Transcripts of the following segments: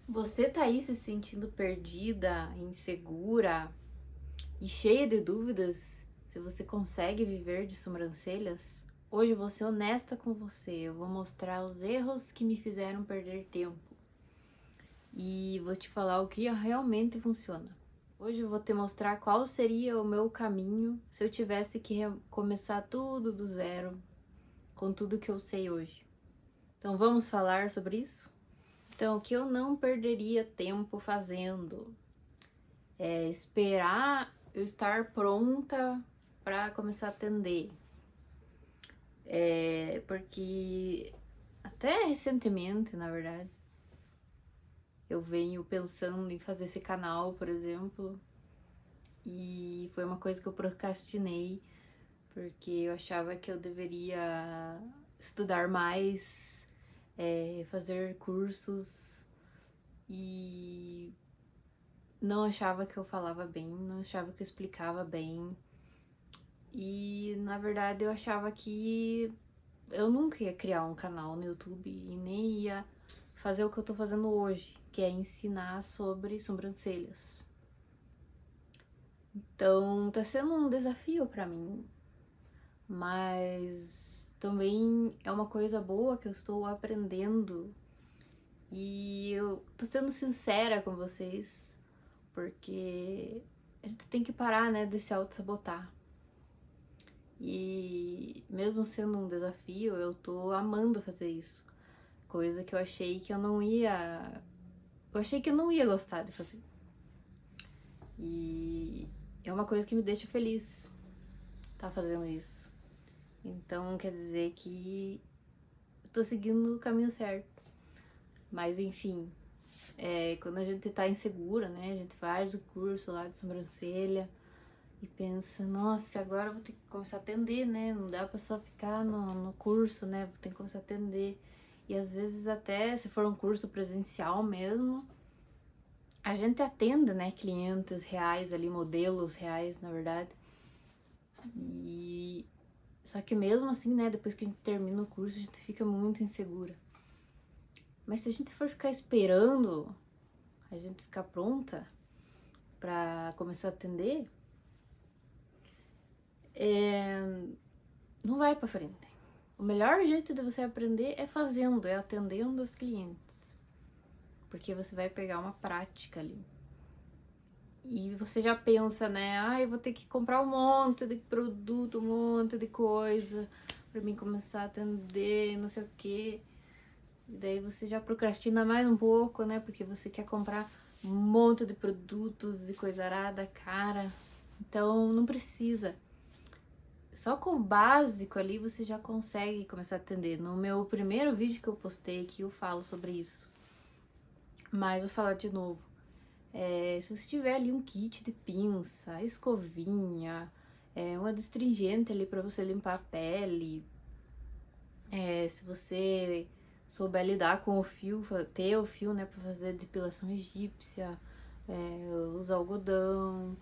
Você tá aí se sentindo perdida, insegura e cheia de dúvidas se você consegue viver de sobrancelhas? Hoje eu vou ser honesta com você, eu vou mostrar os erros que me fizeram perder tempo e vou te falar o que realmente funciona. Hoje eu vou te mostrar qual seria o meu caminho se eu tivesse que começar tudo do zero, com tudo que eu sei hoje. Então vamos falar sobre isso? Então, o que eu não perderia tempo fazendo é esperar eu estar pronta para começar a atender. Porque até recentemente, na verdade, eu venho pensando em fazer esse canal, por exemplo, e foi uma coisa que eu procrastinei, porque eu achava que eu deveria estudar mais, fazer cursos e não achava que eu falava bem, não achava que eu explicava bem. E na verdade eu achava que eu nunca ia criar um canal no YouTube e nem ia fazer o que eu tô fazendo hoje, que é ensinar sobre sobrancelhas. Então tá sendo um desafio pra mim, mas também é uma coisa boa que eu estou aprendendo e eu tô sendo sincera com vocês, porque a gente tem que parar, né, de se auto-sabotar. E mesmo sendo um desafio, eu tô amando fazer isso. Coisa que eu achei que eu não ia. Eu achei que eu não ia gostar de fazer. E é uma coisa que me deixa feliz tá fazendo isso. Então quer dizer que eu tô seguindo o caminho certo. Mas enfim, quando a gente tá insegura, né? A gente faz o curso lá de sobrancelha e pensa, nossa, agora eu vou ter que começar a atender, né? Não dá pra só ficar no curso, né? Vou ter que começar a atender. E às vezes até se for um curso presencial mesmo, a gente atende, né, clientes reais ali, modelos reais, na verdade. E só que mesmo assim, né, depois que a gente termina o curso, a gente fica muito insegura. Mas se a gente for ficar esperando a gente ficar pronta pra começar a atender, não vai pra frente. O melhor jeito de você aprender é fazendo, é atendendo os clientes. Porque você vai pegar uma prática ali. E você já pensa, né? Ah, eu vou ter que comprar um monte de produto, um monte de coisa pra mim começar a atender, não sei o quê. E daí você já procrastina mais um pouco, né? Porque você quer comprar um monte de produtos e coisa arada, cara. Então não precisa. Só com o básico ali você já consegue começar a atender. No meu primeiro vídeo que eu postei aqui eu falo sobre isso. Mas vou falar de novo. Se você tiver ali um kit de pinça, escovinha, um adstringente ali para você limpar a pele, se você souber lidar com o fio, ter o fio, né, para fazer depilação egípcia, usar algodão,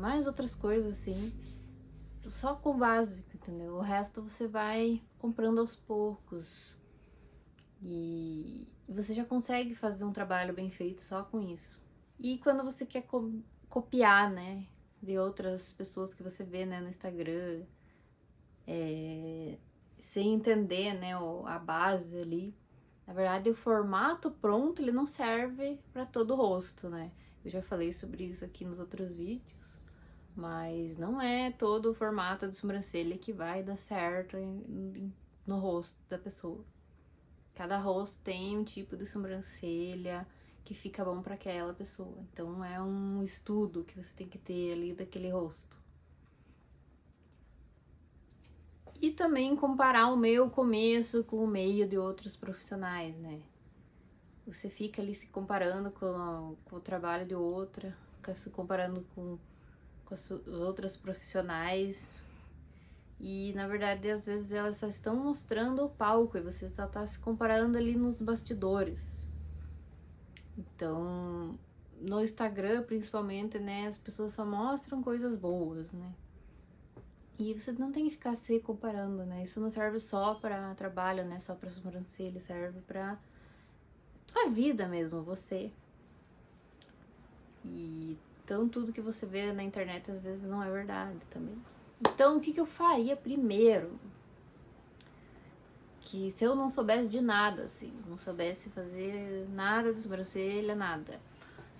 mais outras coisas assim, só com o básico, entendeu? O resto você vai comprando aos poucos e você já consegue fazer um trabalho bem feito só com isso. E quando você quer copiar, né, de outras pessoas que você vê, né, no Instagram, sem entender, né, a base ali, na verdade o formato pronto, ele não serve para todo o rosto, né? Eu já falei sobre isso aqui nos outros vídeos, mas não é todo o formato de sobrancelha que vai dar certo no rosto da pessoa. Cada rosto tem um tipo de sobrancelha que fica bom para aquela pessoa. Então é um estudo que você tem que ter ali daquele rosto. E também comparar o meu começo com o meio de outros profissionais, né? Você fica ali se comparando com o trabalho de outra, se comparando com as outras profissionais. E na verdade, às vezes elas só estão mostrando o palco e você só tá se comparando ali nos bastidores. Então, no Instagram, principalmente, né, as pessoas só mostram coisas boas, né? E você não tem que ficar se comparando, né? Isso não serve só para trabalho, né? Só para sobrancelha, serve para a vida mesmo, você. E então tudo que você vê na internet às vezes não é verdade também. Então o que eu faria primeiro? Que se eu não soubesse de nada, assim, não soubesse fazer nada de sobrancelha, nada.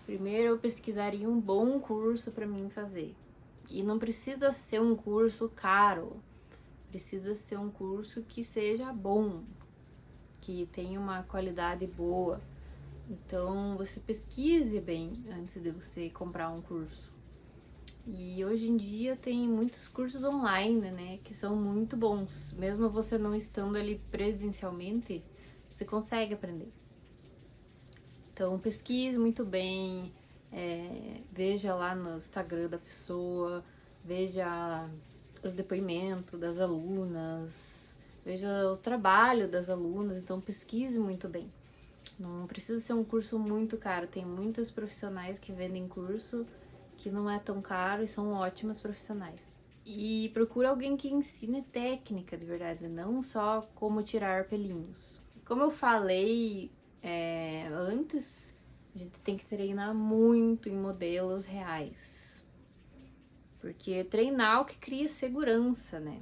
Primeiro eu pesquisaria um bom curso para mim fazer. E não precisa ser um curso caro. Precisa ser um curso que seja bom, que tenha uma qualidade boa. Então você pesquise bem antes de você comprar um curso. E hoje em dia tem muitos cursos online, né, que são muito bons. Mesmo você não estando ali presencialmente, você consegue aprender. Então pesquise muito bem, veja lá no Instagram da pessoa, veja os depoimentos das alunas, veja os trabalhos das alunas, então pesquise muito bem. Não precisa ser um curso muito caro, tem muitos profissionais que vendem curso que não é tão caro e são ótimos profissionais. E procura alguém que ensine técnica de verdade, não só como tirar pelinhos. Como eu falei antes, a gente tem que treinar muito em modelos reais. Porque treinar é o que cria segurança, né?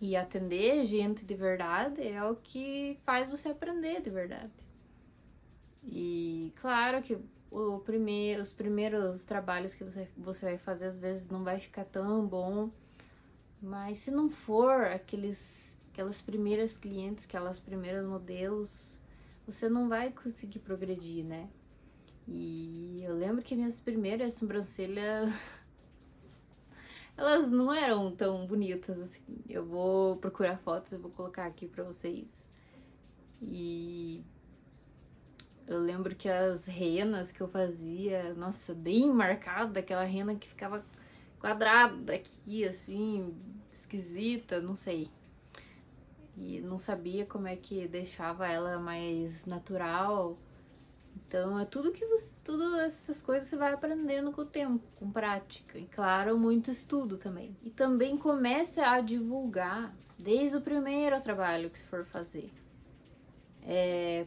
E atender gente de verdade é o que faz você aprender de verdade. E claro que os primeiros trabalhos que você vai fazer às vezes não vai ficar tão bom, mas se não for aquelas primeiras clientes, aquelas primeiras modelos, você não vai conseguir progredir, né? E eu lembro que minhas primeiras sobrancelhas elas não eram tão bonitas assim. Eu vou procurar fotos, eu vou colocar aqui pra vocês. E eu lembro que as renas que eu fazia, nossa, bem marcada, aquela rena que ficava quadrada aqui, assim, esquisita, não sei. E não sabia como é que deixava ela mais natural. Então é tudo essas coisas você vai aprendendo com o tempo, com prática. E claro, muito estudo também. E também comece a divulgar desde o primeiro trabalho que você for fazer.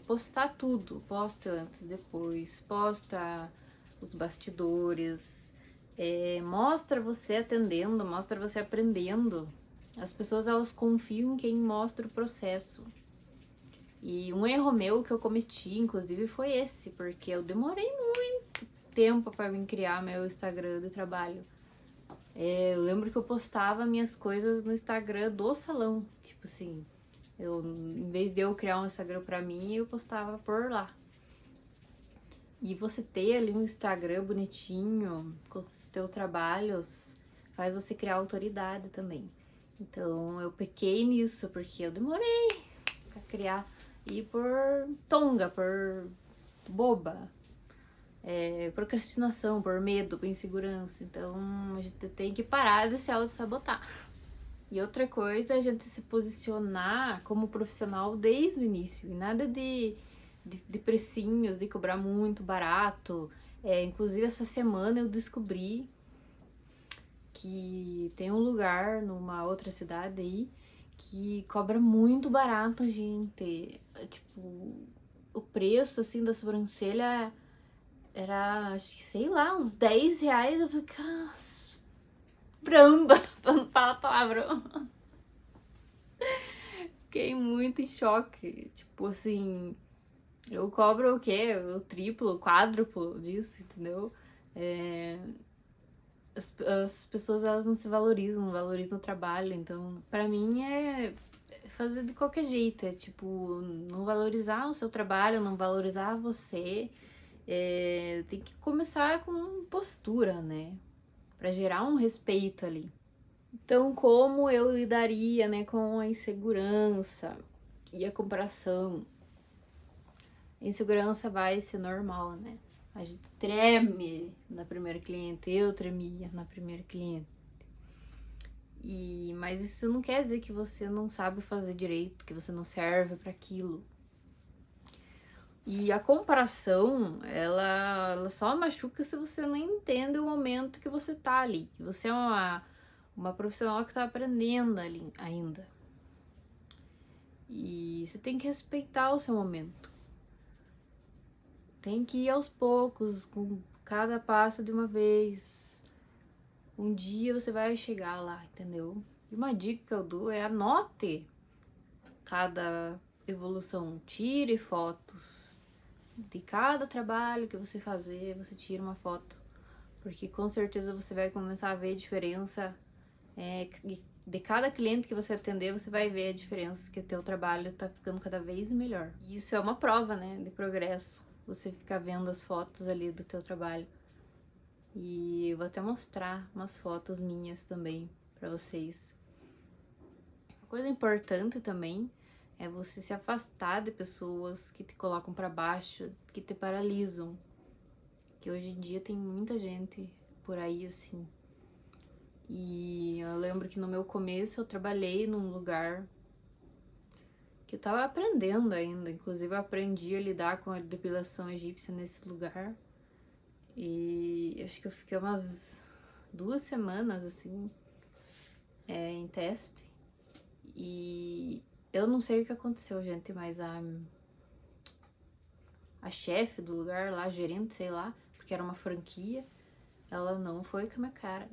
Postar tudo, posta antes, depois, posta os bastidores, mostra você atendendo, mostra você aprendendo. As pessoas elas confiam em quem mostra o processo. E um erro meu que eu cometi, inclusive, foi esse, porque eu demorei muito tempo para mim criar meu Instagram de trabalho. Eu lembro que eu postava minhas coisas no Instagram do salão, tipo assim, em vez de eu criar um Instagram pra mim, eu postava por lá. E você ter ali um Instagram bonitinho com os teus trabalhos faz você criar autoridade também. Então eu pequei nisso, porque eu demorei pra criar. E por tonga, por boba, procrastinação, por medo, por insegurança. Então a gente tem que parar de se auto-sabotar. E outra coisa é a gente se posicionar como profissional desde o início. E nada de precinhos, de cobrar muito barato. Inclusive essa semana eu descobri que tem um lugar numa outra cidade aí que cobra muito barato, gente. Tipo, o preço, assim, da sobrancelha era, acho que, sei lá, uns 10 reais. Eu falei, caramba, pra não falar palavrão. Fiquei muito em choque. Tipo, assim, eu cobro o quê? O triplo, o quádruplo disso, entendeu? As pessoas, elas não se valorizam, não valorizam o trabalho. Então, pra mim, é fazer de qualquer jeito. É tipo, não valorizar o seu trabalho, não valorizar você. Tem que começar com postura, né? Pra gerar um respeito ali. Então, como eu lidaria, né, com a insegurança e a comparação? A insegurança vai ser normal, né? A gente treme na primeira cliente, eu tremia na primeira cliente. Mas isso não quer dizer que você não sabe fazer direito, que você não serve para aquilo. E a comparação, ela só machuca se você não entende o momento que você tá ali. Que você é uma profissional que tá aprendendo ali ainda. E você tem que respeitar o seu momento. Tem que ir aos poucos, com cada passo de uma vez. Um dia você vai chegar lá, entendeu? E uma dica que eu dou é anote cada evolução. Tire fotos de cada trabalho que você fazer, você tira uma foto. Porque com certeza você vai começar a ver a diferença. De cada cliente que você atender, você vai ver a diferença, que o teu trabalho tá ficando cada vez melhor. E isso é uma prova, né, de progresso. Você ficar vendo as fotos ali do teu trabalho. E eu vou até mostrar umas fotos minhas também pra vocês. Uma coisa importante também é você se afastar de pessoas que te colocam pra baixo, que te paralisam. Que hoje em dia tem muita gente por aí assim. E eu lembro que no meu começo eu trabalhei num lugar que eu tava aprendendo ainda. Inclusive eu aprendi a lidar com a depilação egípcia nesse lugar. E acho que eu fiquei umas 2 semanas assim, em teste. E eu não sei o que aconteceu, gente, mas a chefe do lugar lá, a gerente, sei lá, porque era uma franquia, ela não foi com a minha cara.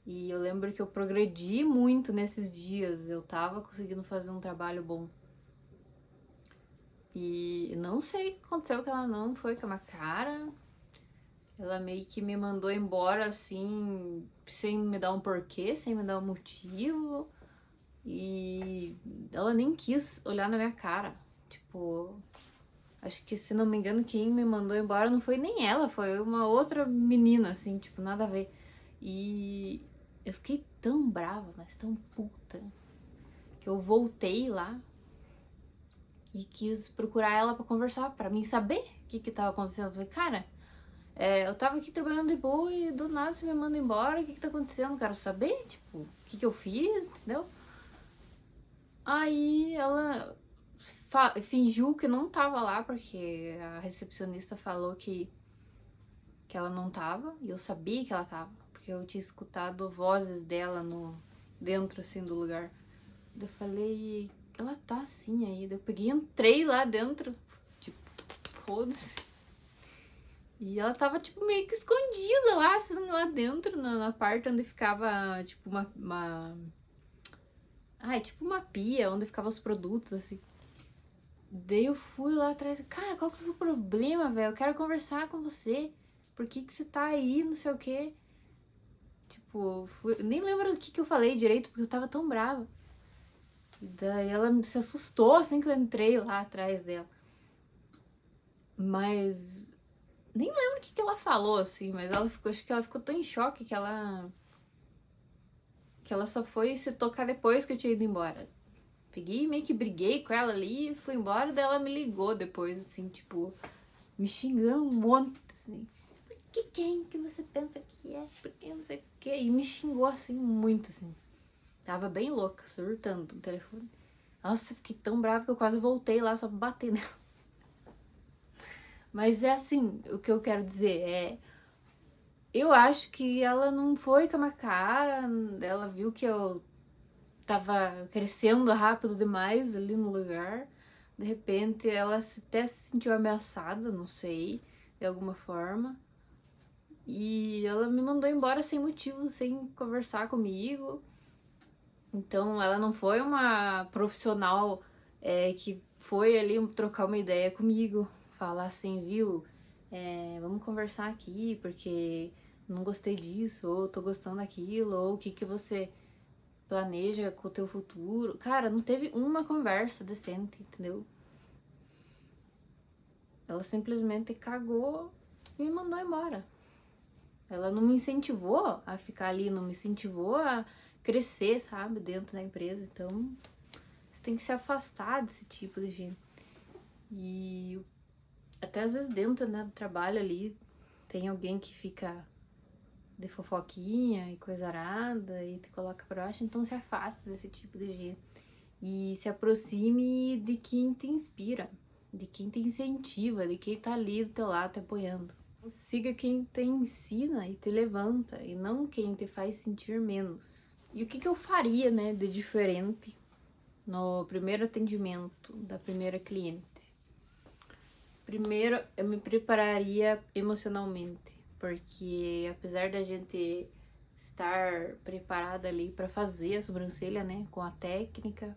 E eu lembro que eu progredi muito nesses dias, eu tava conseguindo fazer um trabalho bom. E não sei o que aconteceu, que ela não foi com a minha cara. Ela meio que me mandou embora assim, sem me dar um porquê, sem me dar um motivo. E ela nem quis olhar na minha cara. Tipo, acho que, se não me engano, quem me mandou embora não foi nem ela, foi uma outra menina, assim, tipo, nada a ver. E eu fiquei tão brava, mas tão puta, que eu voltei lá e quis procurar ela pra conversar, pra mim saber o que tava acontecendo. Eu falei, cara, eu tava aqui trabalhando de boa e do nada você me manda embora, o que tá acontecendo? Quero saber, tipo, o que eu fiz, entendeu? Aí ela fingiu que não tava lá, porque a recepcionista falou que ela não tava, e eu sabia que ela tava, porque eu tinha escutado vozes dela dentro, assim, do lugar. Eu falei, ela tá assim aí. Eu peguei e entrei lá dentro, tipo, foda-se. E ela tava, tipo, meio que escondida lá, assim, lá dentro, na parte onde ficava, tipo, tipo uma pia, onde ficavam os produtos, assim. Daí eu fui lá atrás, cara, qual que é o seu problema, velho? Eu quero conversar com você. Por que você tá aí, não sei o quê? Tipo, nem lembro o que eu falei direito, porque eu tava tão brava. Daí ela se assustou assim que eu entrei lá atrás dela. Mas nem lembro o que ela falou, assim, mas acho que ela ficou tão em choque que ela só foi se tocar depois que eu tinha ido embora. Peguei, meio que briguei com ela ali, fui embora, daí ela me ligou depois, assim, tipo, me xingando um monte, assim. Por que quem que você pensa que é? Por que não sei o quê? E me xingou, assim, muito, assim. Tava bem louca, surtando no telefone. Nossa, eu fiquei tão brava que eu quase voltei lá só pra bater nela. Mas é assim, o que eu quero dizer é... Eu acho que ela não foi com a minha cara, ela viu que eu tava crescendo rápido demais ali no lugar. De repente ela até se sentiu ameaçada, não sei, de alguma forma. E ela me mandou embora sem motivo, sem conversar comigo. Então ela não foi uma profissional que foi ali trocar uma ideia comigo, falar assim, viu, vamos conversar aqui porque não gostei disso, ou tô gostando daquilo, ou o que você planeja com o teu futuro. Cara, não teve uma conversa decente, entendeu? Ela simplesmente cagou e me mandou embora. Ela não me incentivou a ficar ali, não me incentivou a crescer, sabe, dentro da empresa. Então, você tem que se afastar desse tipo de gente. E até às vezes dentro, né, do trabalho ali, tem alguém que fica de fofoquinha e coisa arada e te coloca pra baixo, então se afasta desse tipo de gente. E se aproxime de quem te inspira, de quem te incentiva, de quem tá ali do teu lado te apoiando. Siga quem te ensina e te levanta, e não quem te faz sentir menos. E o que eu faria, né, de diferente no primeiro atendimento da primeira cliente? Primeiro, eu me prepararia emocionalmente, porque apesar da gente estar preparada ali para fazer a sobrancelha, né, com a técnica,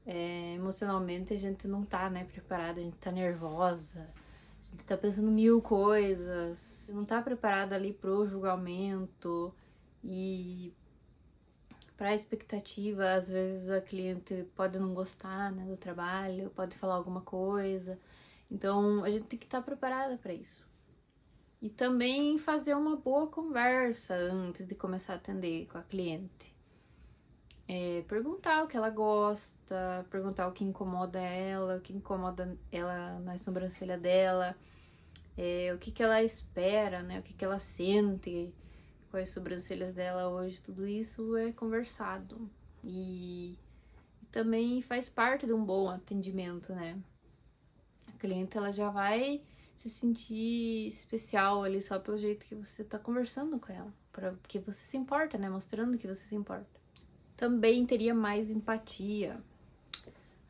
emocionalmente a gente não tá, né, preparada, a gente tá nervosa, a gente tá pensando mil coisas, não tá preparada ali pro julgamento e pra expectativa. Às vezes a cliente pode não gostar, né, do trabalho, pode falar alguma coisa, então a gente tem que estar preparada para isso. E também fazer uma boa conversa antes de começar a atender com a cliente. Perguntar o que ela gosta, perguntar o que incomoda ela, o que incomoda ela na sobrancelha dela, o que ela espera, né? O que ela sente com as sobrancelhas dela hoje. Tudo isso é conversado. E também faz parte de um bom atendimento, né? A cliente, ela já vai se sentir especial ali só pelo jeito que você tá conversando com ela, porque você se importa, né? Mostrando que você se importa. Também teria mais empatia.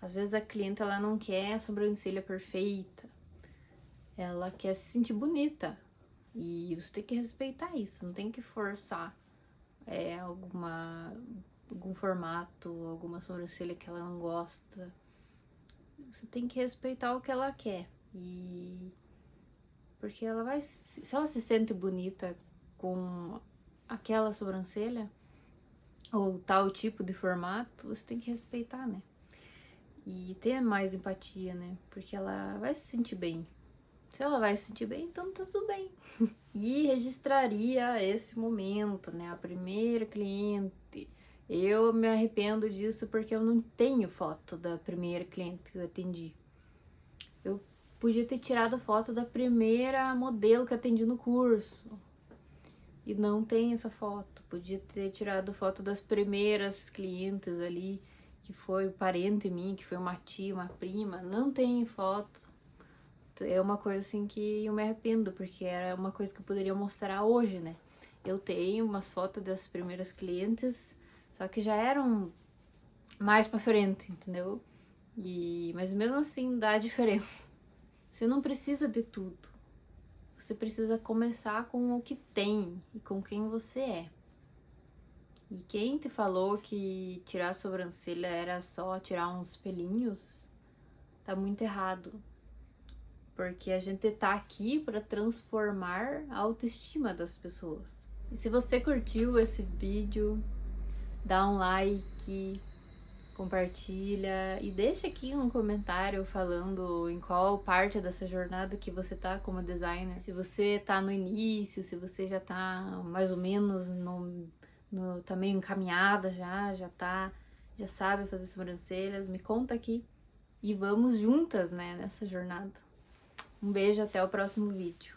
Às vezes a cliente, ela não quer a sobrancelha perfeita, ela quer se sentir bonita, e você tem que respeitar isso, não tem que forçar algum formato, alguma sobrancelha que ela não gosta. Você tem que respeitar o que ela quer, e porque ela vai, se ela se sente bonita com aquela sobrancelha ou tal tipo de formato, você tem que respeitar, né? E ter mais empatia, né? Porque ela vai se sentir bem. Se ela vai se sentir bem, então tá tudo bem. E registraria esse momento, né? A primeira cliente. Eu me arrependo disso porque eu não tenho foto da primeira cliente que eu atendi. Eu podia ter tirado foto da primeira modelo que eu atendi no curso. E não tem essa foto. Podia ter tirado foto das primeiras clientes ali, que foi parente minha, que foi uma tia, uma prima. Não tem foto. É uma coisa assim que eu me arrependo, porque era uma coisa que eu poderia mostrar hoje, né? Eu tenho umas fotos das primeiras clientes, só que já eram mais pra frente, entendeu? Mas mesmo assim dá diferença. Você não precisa de tudo. Você precisa começar com o que tem e com quem você é. E quem te falou que tirar a sobrancelha era só tirar uns pelinhos, tá muito errado. Porque a gente tá aqui para transformar a autoestima das pessoas. E se você curtiu esse vídeo, dá um like, compartilha e deixa aqui um comentário falando em qual parte dessa jornada que você tá como designer. Se você tá no início, se você já tá mais ou menos tá meio encaminhada já sabe fazer sobrancelhas, me conta aqui e vamos juntas, né, nessa jornada. Um beijo, até o próximo vídeo.